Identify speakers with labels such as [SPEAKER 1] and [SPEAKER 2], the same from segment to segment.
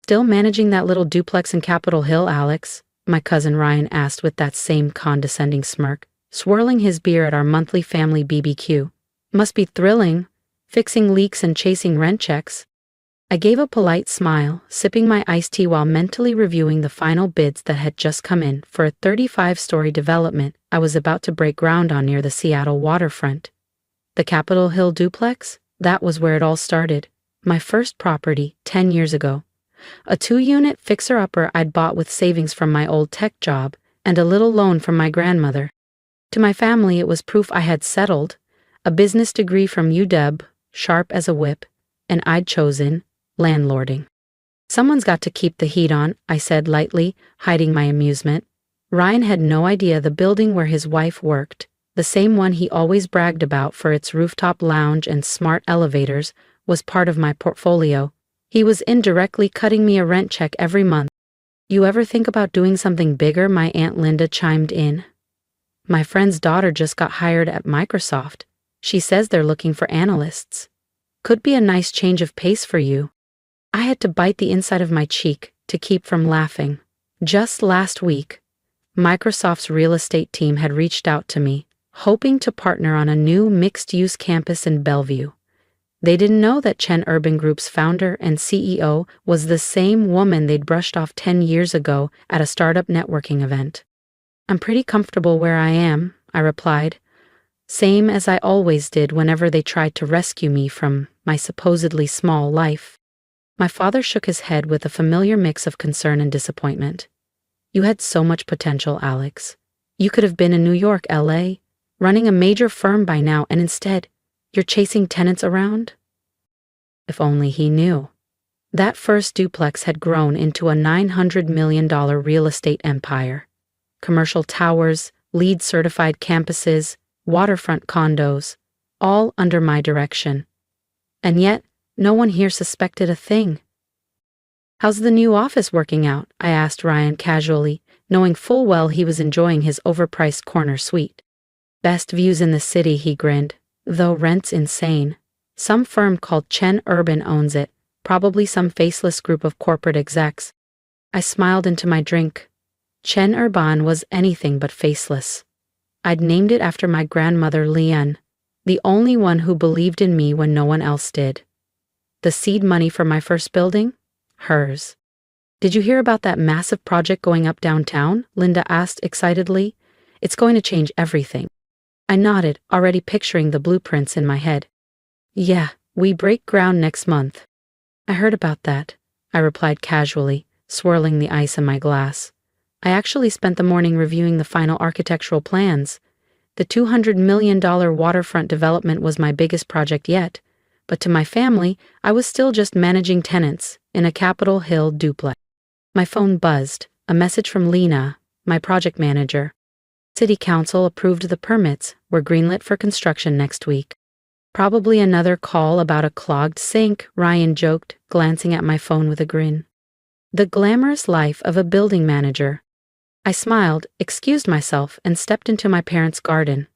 [SPEAKER 1] still managing that little duplex in Capitol Hill, Alex?" my cousin Ryan asked with that same condescending smirk, swirling his beer at our monthly family BBQ. "Must be thrilling, fixing leaks and chasing rent checks." I gave a polite smile, sipping my iced tea while mentally reviewing the final bids that had just come in for a 35-story development I was about to break ground on near the Seattle waterfront. The Capitol Hill duplex? That was where it all started. My first property, 10 years ago. A 2-unit fixer-upper I'd bought with savings from my old tech job and a little loan from my grandmother. To my family, it was proof I had settled, a business degree from UW, sharp as a whip, and I'd chosen landlording. "Someone's got to keep the heat on," I said lightly, hiding my amusement. Ryan had no idea the building where his wife worked, the same one he always bragged about for its rooftop lounge and smart elevators, was part of my portfolio. He was indirectly cutting me a rent check every month. "You ever think about doing something bigger?" my Aunt Linda chimed in. "My friend's daughter just got hired at Microsoft. She says they're looking for analysts. Could be a nice change of pace for you." I had to bite the inside of my cheek to keep from laughing. Just last week, Microsoft's real estate team had reached out to me, hoping to partner on a new mixed-use campus in Bellevue. They didn't know that Chen Urban Group's founder and CEO was the same woman they'd brushed off 10 years ago at a startup networking event. "I'm pretty comfortable where I am," I replied, same as I always did whenever they tried to rescue me from my supposedly small life. My father shook his head with a familiar mix of concern and disappointment. "You had so much potential, Alex. You could have been in New York, LA, running a major firm by now, and instead, you're chasing tenants around?" If only he knew. That first duplex had grown into a $900 million real estate empire. Commercial towers, LEED-certified campuses, waterfront condos, all under my direction. And yet, no one here suspected a thing. "How's the new office working out?" I asked Ryan casually, knowing full well he was enjoying his overpriced corner suite. "Best views in the city," he grinned, "though rent's insane. Some firm called Chen Urban owns it, probably some faceless group of corporate execs." I smiled into my drink. Chen Urban was anything but faceless. I'd named it after my grandmother Lian, the only one who believed in me when no one else did. The seed money for my first building? Hers. "Did you hear about that massive project going up downtown?" Linda asked excitedly. "It's going to change everything." I nodded, already picturing the blueprints in my head. "Yeah, we break ground next month." "I heard about that," I replied casually, swirling the ice in my glass. I actually spent the morning reviewing the final architectural plans. The $200 million waterfront development was my biggest project yet, but to my family, I was still just managing tenants in a Capitol Hill duplex. My phone buzzed, a message from Lena, my project manager. City Council approved the permits, were greenlit for construction next week. "Probably another call about a clogged sink," Ryan joked, glancing at my phone with a grin. The glamorous life of a building manager. I smiled, excused myself, and stepped into my parents' garden.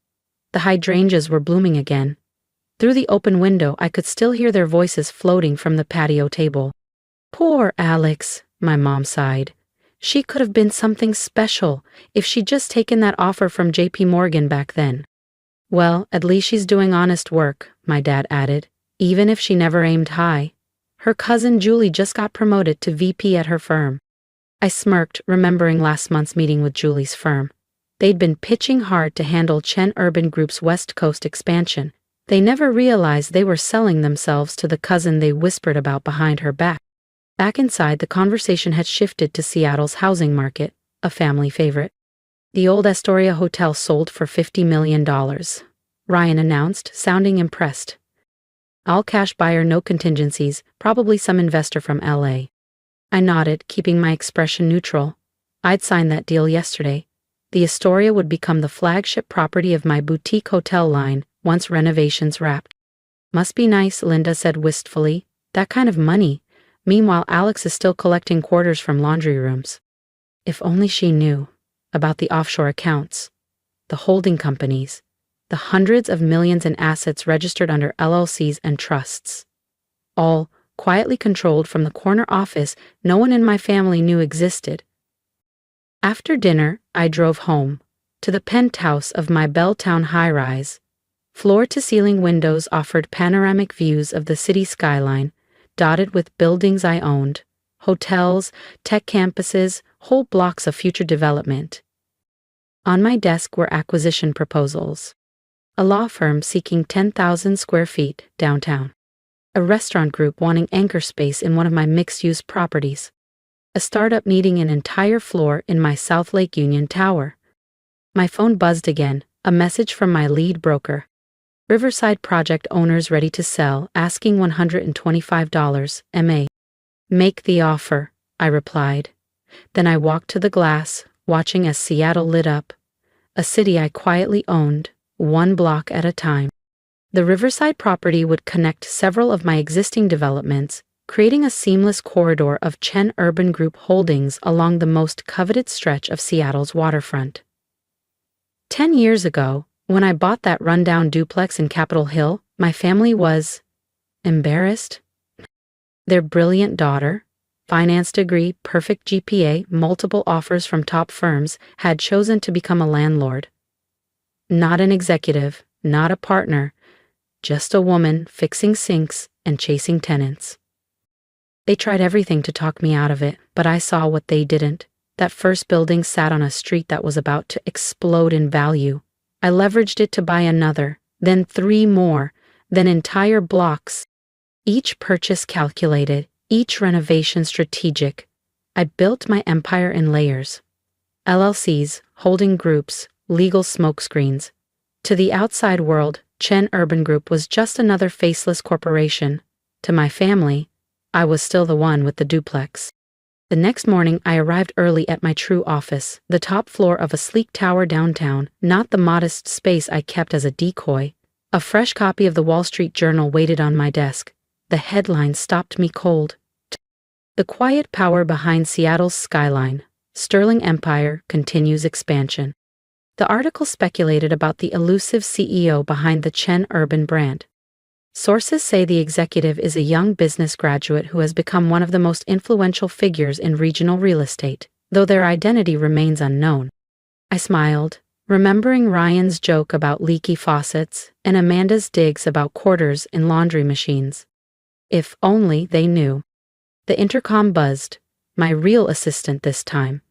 [SPEAKER 1] The hydrangeas were blooming again. Through the open window, I could still hear their voices floating from the patio table. "Poor Alex," my mom sighed. "She could have been something special if she'd just taken that offer from JP Morgan back then." "Well, at least she's doing honest work," my dad added, "even if she never aimed high. Her cousin Julie just got promoted to VP at her firm." I smirked, remembering last month's meeting with Julie's firm. They'd been pitching hard to handle Chen Urban Group's West Coast expansion. They never realized they were selling themselves to the cousin they whispered about behind her back. Back inside, the conversation had shifted to Seattle's housing market, a family favorite. "The old Astoria Hotel sold for $50 million, Ryan announced, sounding impressed. "All cash buyer, no contingencies, probably some investor from LA. I nodded, keeping my expression neutral. I'd signed that deal yesterday. The Astoria would become the flagship property of my boutique hotel line once renovations wrapped. "Must be nice," Linda said wistfully. "That kind of money. Meanwhile, Alex is still collecting quarters from laundry rooms." If only she knew about the offshore accounts, the holding companies, the hundreds of millions in assets registered under LLCs and trusts. All quietly controlled from the corner office no one in my family knew existed. After dinner, I drove home, to the penthouse of my Belltown high-rise. Floor-to-ceiling windows offered panoramic views of the city skyline, dotted with buildings I owned, hotels, tech campuses, whole blocks of future development. On my desk were acquisition proposals. A law firm seeking 10,000 square feet downtown. A restaurant group wanting anchor space in one of my mixed-use properties. A startup needing an entire floor in my South Lake Union tower. My phone buzzed again, a message from my lead broker. Riverside project owners ready to sell, asking $125 MA. Make the offer, I replied. Then I walked to the glass, watching as Seattle lit up. A city I quietly owned, one block at a time. The Riverside property would connect several of my existing developments, creating a seamless corridor of Chen Urban Group holdings along the most coveted stretch of Seattle's waterfront. 10 years ago, when I bought that rundown duplex in Capitol Hill, my family was embarrassed. Their brilliant daughter, finance degree, perfect GPA, multiple offers from top firms, had chosen to become a landlord. Not an executive, not a partner, just a woman fixing sinks and chasing tenants. They tried everything to talk me out of it, but I saw what they didn't. That first building sat on a street that was about to explode in value. I leveraged it to buy another, then 3 more, then entire blocks. Each purchase calculated, each renovation strategic. I built my empire in layers. LLCs, holding groups, legal smokescreens. To the outside world, Chen Urban Group was just another faceless corporation. To my family, I was still the one with the duplex. The next morning, I arrived early at my true office, the top floor of a sleek tower downtown, not the modest space I kept as a decoy. A fresh copy of the Wall Street Journal waited on my desk. The headline stopped me cold. The quiet power behind Seattle's skyline. Sterling Empire continues expansion. The article speculated about the elusive CEO behind the Chen Urban brand. Sources say the executive is a young business graduate who has become one of the most influential figures in regional real estate, though their identity remains unknown. I smiled, remembering Ryan's joke about leaky faucets and Amanda's digs about quarters in laundry machines. If only they knew. The intercom buzzed, my real assistant this time,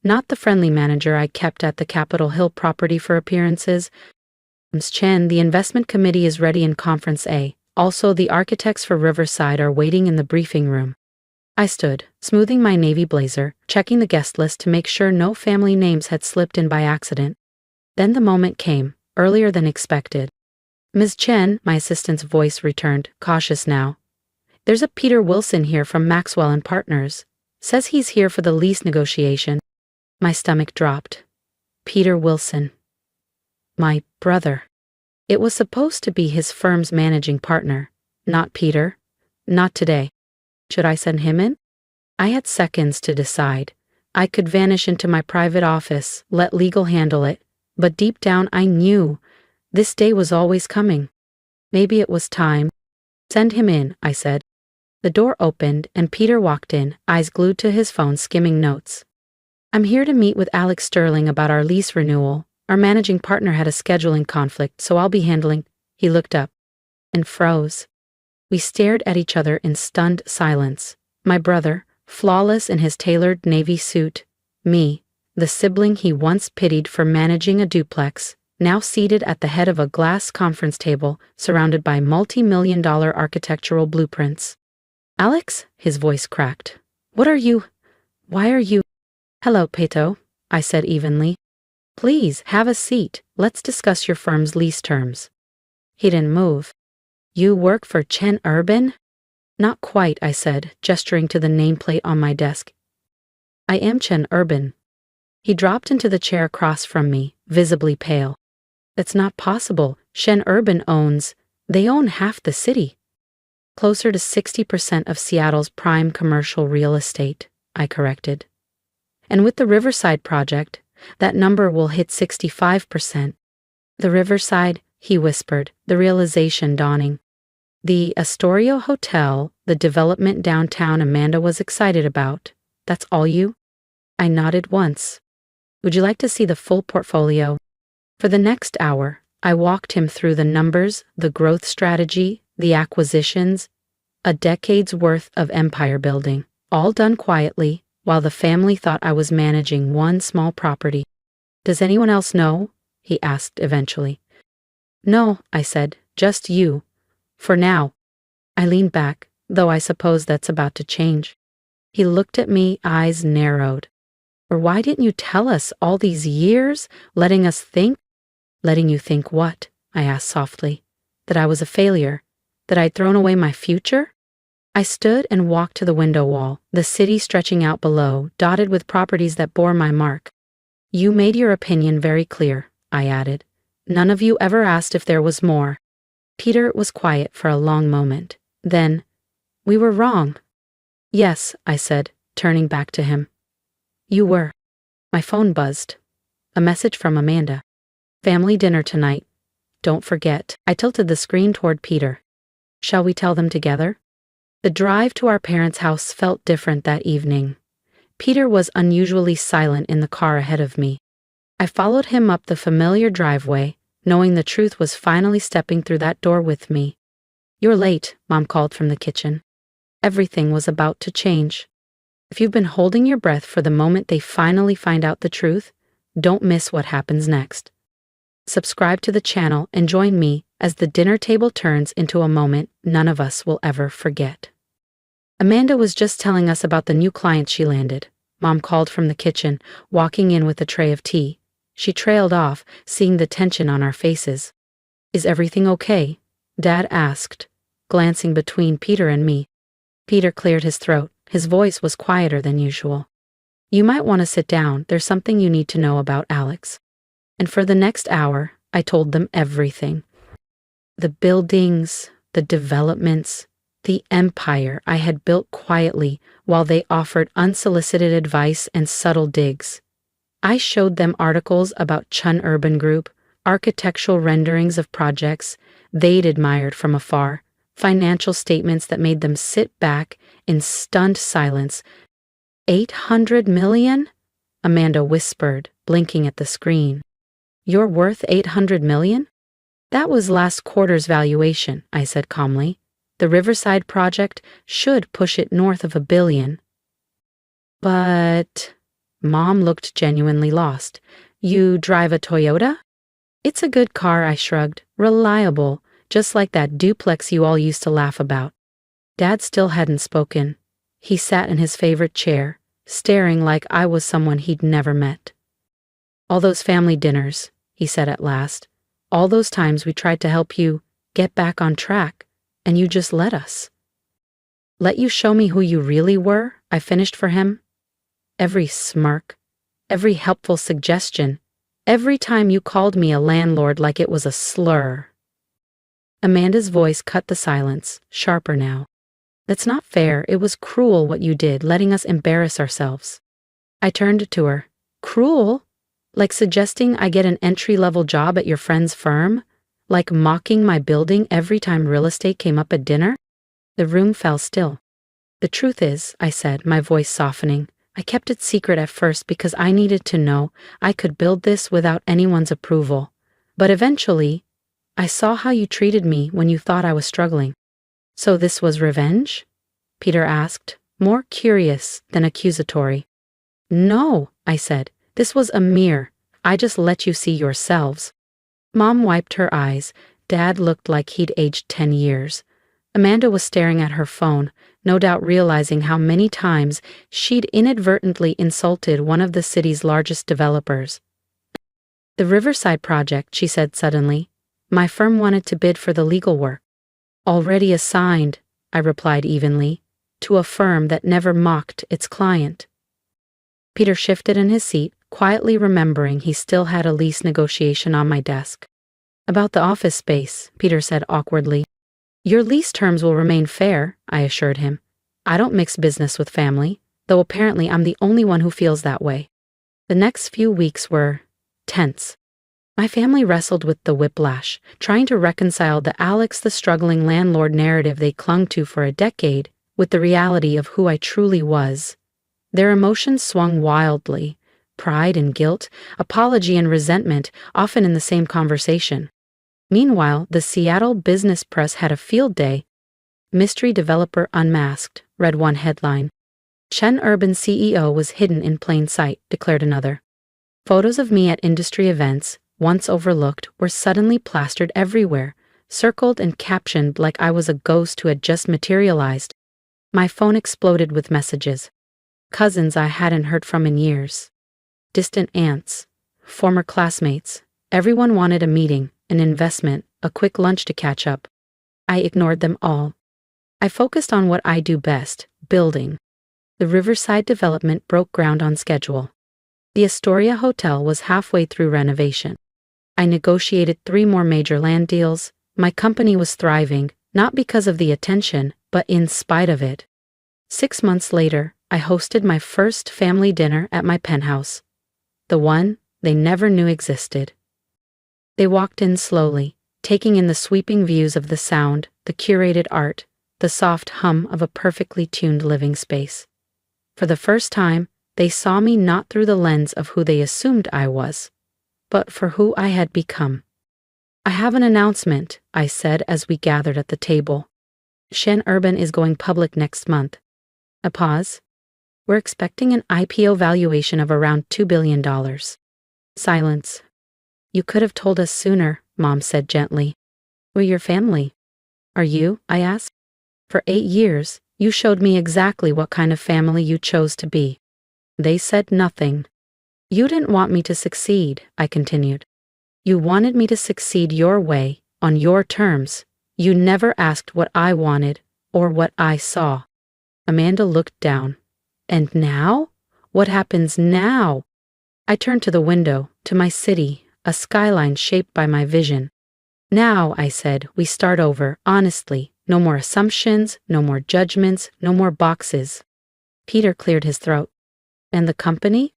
[SPEAKER 1] not the friendly manager I kept at the Capitol Hill property for appearances. Ms. Chen, the investment committee is ready in Conference A. Also, the architects for Riverside are waiting in the briefing room. I stood, smoothing my navy blazer, checking the guest list to make sure no family names had slipped in by accident. Then the moment came, earlier than expected. Ms. Chen, my assistant's voice returned, cautious now. There's a Peter Wilson here from Maxwell and Partners. Says he's here for the lease negotiation. My stomach dropped. Peter Wilson. My brother. It was supposed to be his firm's managing partner. Not Peter. Not today. Should I send him in? I had seconds to decide. I could vanish into my private office, let legal handle it, but deep down I knew this day was always coming. Maybe it was time. Send him in, I said. The door opened and Peter walked in, eyes glued to his phone skimming notes. I'm here to meet with Alex Sterling about our lease renewal. Our managing partner had a scheduling conflict, so I'll be handling. He looked up and froze. We stared at each other in stunned silence. My brother, flawless in his tailored navy suit. Me, the sibling he once pitied for managing a duplex, now seated at the head of a glass conference table, surrounded by multi-million-dollar architectural blueprints. Alex, his voice cracked. What are you? Why are you? Hello, Peto, I said evenly. Please, have a seat. Let's discuss your firm's lease terms. He didn't move. You work for Chen Urban? Not quite, I said, gesturing to the nameplate on my desk. I am Chen Urban. He dropped into the chair across from me, visibly pale. That's not possible. Chen Urban they own half the city. Closer to 60% of Seattle's prime commercial real estate, I corrected. And with the Riverside project, that number will hit 65%. The Riverside, he whispered, the realization dawning. The Astoria Hotel, the development downtown Amanda was excited about. That's all you? I nodded once. Would you like to see the full portfolio? For the next hour, I walked him through the numbers, the growth strategy, the acquisitions, a decade's worth of empire building, all done quietly, while the family thought I was managing one small property. Does anyone else know? He asked eventually. No, I said, just you. For now. I leaned back, though I suppose that's about to change. He looked at me, eyes narrowed. Or why didn't you tell us all these years, letting us think? Letting you think what? I asked softly. That I was a failure? That I'd thrown away my future? I stood and walked to the window wall, the city stretching out below, dotted with properties that bore my mark. You made your opinion very clear, I added. None of you ever asked if there was more. Peter was quiet for a long moment. Then, we were wrong. Yes, I said, turning back to him. You were. My phone buzzed. A message from Amanda. Family dinner tonight. Don't forget. I tilted the screen toward Peter. Shall we tell them together? The drive to our parents' house felt different that evening. Peter was unusually silent in the car ahead of me. I followed him up the familiar driveway, knowing the truth was finally stepping through that door with me. You're late, Mom called from the kitchen. Everything was about to change. If you've been holding your breath for the moment they finally find out the truth, don't miss what happens next. Subscribe to the channel and join me as the dinner table turns into a moment none of us will ever forget. Amanda was just telling us about the new client she landed. Mom called from the kitchen, walking in with a tray of tea. She trailed off, seeing the tension on our faces. Is everything okay? Dad asked, glancing between Peter and me. Peter cleared his throat. His voice was quieter than usual. You might want to sit down. There's something you need to know about Alex. And for the next hour, I told them everything. The buildings, the developments, the empire I had built quietly while they offered unsolicited advice and subtle digs. I showed them articles about Chen Urban Group, architectural renderings of projects they'd admired from afar, financial statements that made them sit back in stunned silence. 800 million? Amanda whispered, blinking at the screen. You're worth 800 million? That was last quarter's valuation, I said calmly. The Riverside project should push it north of $1 billion. But... Mom looked genuinely lost. You drive a Toyota? It's a good car, I shrugged. Reliable, just like that duplex you all used to laugh about. Dad still hadn't spoken. He sat in his favorite chair, staring like I was someone he'd never met. All those family dinners, he said at last. All those times we tried to help you get back on track, and you just let us. Let you show me who you really were, I finished for him. Every smirk, every helpful suggestion, every time you called me a landlord like it was a slur. Amanda's voice cut the silence, sharper now. That's not fair. It was cruel what you did, letting us embarrass ourselves. I turned to her. Cruel? Like suggesting I get an entry-level job at your friend's firm? Like mocking my building every time real estate came up at dinner? The room fell still. The truth is, I said, my voice softening, I kept it secret at first because I needed to know I could build this without anyone's approval. But eventually, I saw how you treated me when you thought I was struggling. So this was revenge? Peter asked, more curious than accusatory. No, I said, this was a mirror. I just let you see yourselves. Mom wiped her eyes. Dad looked like he'd aged 10 years. Amanda was staring at her phone, no doubt realizing how many times she'd inadvertently insulted one of the city's largest developers. The Riverside project, she said suddenly. My firm wanted to bid for the legal work. Already assigned, I replied evenly, to a firm that never mocked its client. Peter shifted in his seat, quietly remembering he still had a lease negotiation on my desk. About the office space, Peter said awkwardly. Your lease terms will remain fair, I assured him. I don't mix business with family, though apparently I'm the only one who feels that way. The next few weeks were tense. My family wrestled with the whiplash, trying to reconcile the Alex the struggling landlord narrative they clung to for a decade with the reality of who I truly was. Their emotions swung wildly, pride and guilt, apology and resentment, often in the same conversation. Meanwhile, the Seattle business press had a field day. Mystery developer unmasked, read one headline. Chen Urban CEO was hidden in plain sight, declared another. Photos of me at industry events, once overlooked, were suddenly plastered everywhere, circled and captioned like I was a ghost who had just materialized. My phone exploded with messages. Cousins I hadn't heard from in years. Distant aunts, former classmates, everyone wanted a meeting, an investment, a quick lunch to catch up. I ignored them all. I focused on what I do best, building. The Riverside development broke ground on schedule. The Astoria Hotel was halfway through renovation. I negotiated 3 more major land deals. My company was thriving, not because of the attention, but in spite of it. 6 months later, I hosted my first family dinner at my penthouse. The one they never knew existed. They walked in slowly, taking in the sweeping views of the sound, the curated art, the soft hum of a perfectly tuned living space. For the first time, they saw me not through the lens of who they assumed I was, but for who I had become. I have an announcement, I said as we gathered at the table. Chen Urban is going public next month. A pause. We're expecting an IPO valuation of around $2 billion. Silence. You could have told us sooner, Mom said gently. We're your family. Are you? I asked. For 8 years, you showed me exactly what kind of family you chose to be. They said nothing. You didn't want me to succeed, I continued. You wanted me to succeed your way, on your terms. You never asked what I wanted, or what I saw. Amanda looked down. And now? What happens now? I turned to the window, to my city, a skyline shaped by my vision. Now, I said, we start over, honestly. No more assumptions, no more judgments, no more boxes. Peter cleared his throat. And the company?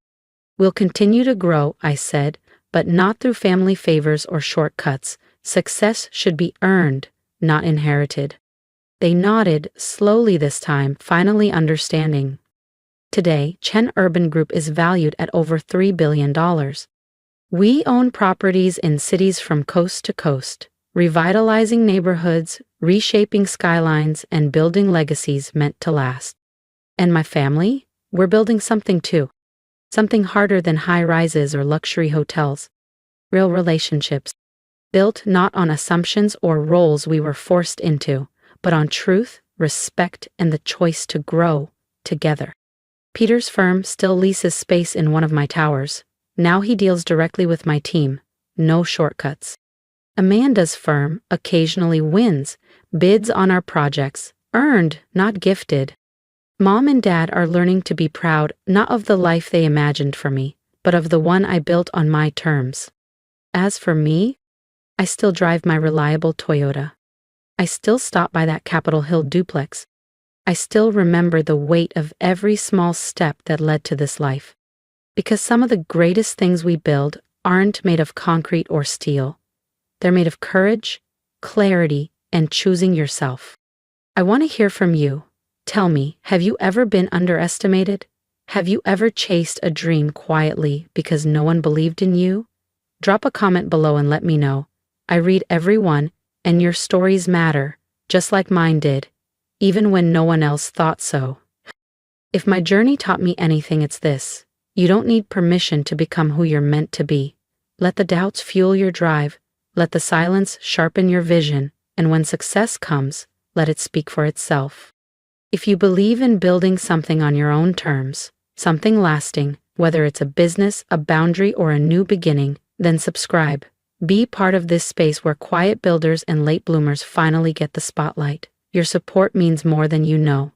[SPEAKER 1] We'll continue to grow, I said, but not through family favors or shortcuts. Success should be earned, not inherited. They nodded, slowly this time, finally understanding. Today, Chen Urban Group is valued at over $3 billion. We own properties in cities from coast to coast, revitalizing neighborhoods, reshaping skylines, and building legacies meant to last. And my family? We're building something too. Something harder than high-rises or luxury hotels. Real relationships. Built not on assumptions or roles we were forced into, but on truth, respect, and the choice to grow together. Peter's firm still leases space in one of my towers. Now he deals directly with my team. No shortcuts. Amanda's firm occasionally wins, bids on our projects, earned, not gifted. Mom and Dad are learning to be proud not of the life they imagined for me, but of the one I built on my terms. As for me, I still drive my reliable Toyota. I still stop by that Capitol Hill duplex. I still remember the weight of every small step that led to this life. Because some of the greatest things we build aren't made of concrete or steel. They're made of courage, clarity, and choosing yourself. I want to hear from you. Tell me, have you ever been underestimated? Have you ever chased a dream quietly because no one believed in you? Drop a comment below and let me know. I read every one, and your stories matter, just like mine did, even when no one else thought so. If my journey taught me anything, it's this. You don't need permission to become who you're meant to be. Let the doubts fuel your drive. Let the silence sharpen your vision. And when success comes, let it speak for itself. If you believe in building something on your own terms, something lasting, whether it's a business, a boundary, or a new beginning, then subscribe. Be part of this space where quiet builders and late bloomers finally get the spotlight. Your support means more than you know.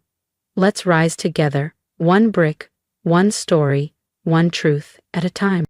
[SPEAKER 1] Let's rise together, one brick, one story, one truth at a time.